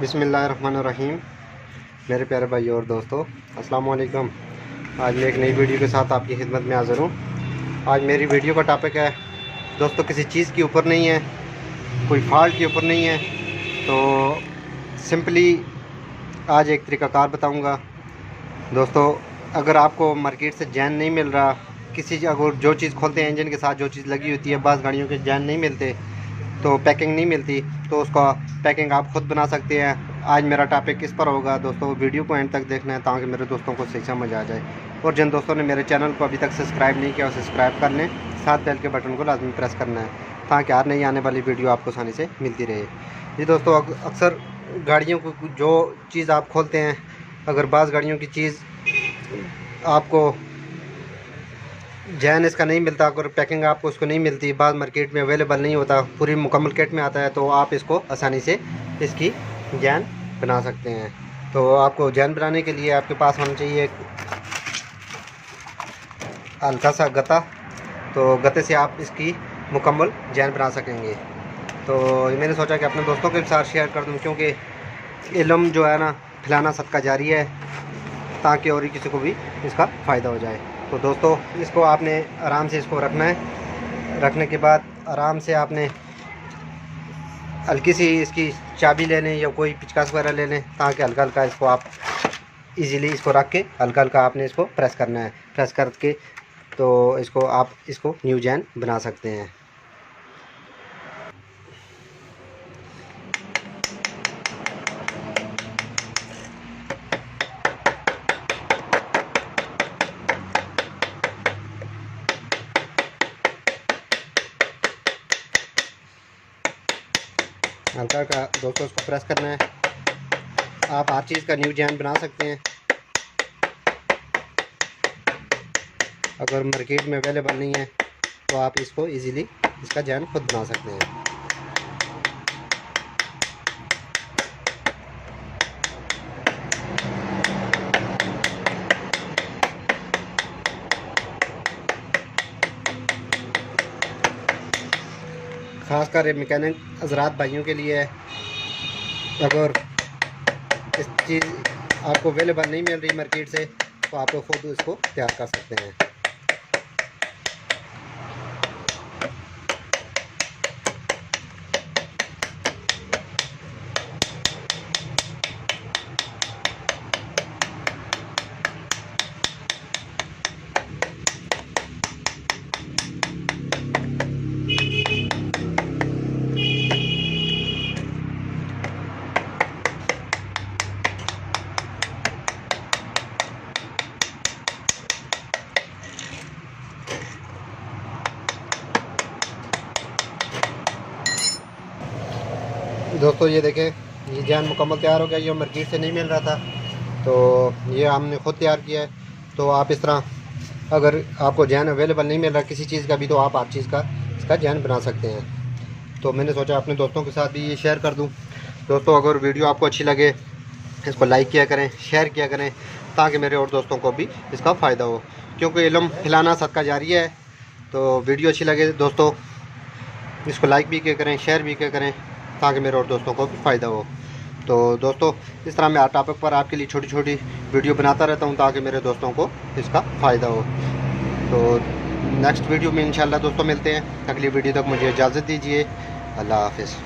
बिस्मिल्लाहिर्रहमानिर्रहीम। मेरे प्यारे भाई और दोस्तों, अस्सलाम वालेकुम। आज मैं एक नई वीडियो के साथ आपकी खिदमत में हाज़िर हूँ। आज मेरी वीडियो का टॉपिक है दोस्तों, किसी चीज़ के ऊपर नहीं है, कोई फॉल्ट के ऊपर नहीं है। तो सिंपली आज एक तरीक़ाकार बताऊँगा दोस्तों। अगर आपको मार्केट से जैन नहीं मिल रहा, अगर जो चीज़ खोलते हैं इंजन के साथ जो चीज़ लगी होती है, बाज़ गाड़ियों के जैन नहीं मिलते, तो पैकिंग नहीं मिलती, तो उसका पैकिंग आप ख़ुद बना सकते हैं। आज मेरा टॉपिक किस पर होगा दोस्तों, वीडियो को एंड तक देखना है ताकि मेरे दोस्तों को सही समझ आ जाए। और जिन दोस्तों ने मेरे चैनल को अभी तक सब्सक्राइब नहीं किया, सब्सक्राइब कर लें, साथ बेल के बटन को लाजमी प्रेस करना है ताकि हर नई आने वाली वीडियो आपको आसानी से मिलती रहे। जी दोस्तों, अक्सर गाड़ियों को जो चीज़ आप खोलते हैं, अगर बाज़ गाड़ियों की चीज़ आपको जैन इसका नहीं मिलता, अगर पैकिंग आपको उसको नहीं मिलती, बाद मार्केट में अवेलेबल नहीं होता, पूरी मुकम्मल किट में आता है, तो आप इसको आसानी से इसकी जैन बना सकते हैं। तो आपको जैन बनाने के लिए आपके पास होना चाहिए एक हल्का सा गत्ता, तो गत्ते से आप इसकी मुकम्मल जैन बना सकेंगे। तो मैंने सोचा कि अपने दोस्तों के साथ शेयर कर दूं, क्योंकि इल्म जो है ना, फैलाना सदका जारी है, ताकि और किसी को भी इसका फ़ायदा हो जाए। तो दोस्तों, इसको आपने आराम से इसको रखना है। रखने के बाद आराम से आपने हल्की सी इसकी चाबी ले लें या कोई पिचकास वगैरह ले लें, ताकि हल्का हल्का इसको आप इजीली इसको रख के हल्का हल्का आपने इसको प्रेस करना है। प्रेस करके तो आप इसको न्यू जैन बना सकते हैं। हल्का का दोस्तों इसको प्रेस करना है। आप हर चीज़ का न्यू जैन बना सकते हैं। अगर मार्केट में अवेलेबल नहीं है तो आप इसको इजीली इसका जैन खुद बना सकते हैं। ख़ासकर ये मैकेनिक हज़रात भाइयों के लिए है। अगर इस चीज़ आपको अवेलेबल नहीं मिल रही मार्केट से, तो आप लोग खुद इसको तैयार कर सकते हैं। दोस्तों ये देखें, ये जैन मुकम्मल तैयार हो गया। ये मार्केट से नहीं मिल रहा था, तो ये हमने ख़ुद तैयार किया है। तो आप इस तरह, अगर आपको जैन अवेलेबल नहीं मिल रहा किसी चीज़ का भी, तो आप हर चीज़ का इसका जैन बना सकते हैं। तो मैंने सोचा अपने दोस्तों के साथ भी ये शेयर कर दूं। दोस्तों, अगर वीडियो आपको अच्छी लगे, इसको लाइक किया करें, शेयर किया करें, ताकि मेरे और दोस्तों को भी इसका फ़ायदा हो, क्योंकि इल्म फैलाना सदका जारी है। तो वीडियो अच्छी लगे दोस्तों, इसको लाइक भी किया करें, शेयर भी किया करें, ताकि मेरे और दोस्तों को भी फ़ायदा हो। तो दोस्तों, इस तरह मैं हर टॉपिक पर आपके लिए छोटी छोटी वीडियो बनाता रहता हूं, ताकि मेरे दोस्तों को इसका फ़ायदा हो। तो नेक्स्ट वीडियो में इंशाल्लाह दोस्तों मिलते हैं। अगली वीडियो तक मुझे इजाज़त दीजिए। अल्लाह हाफ़िज़।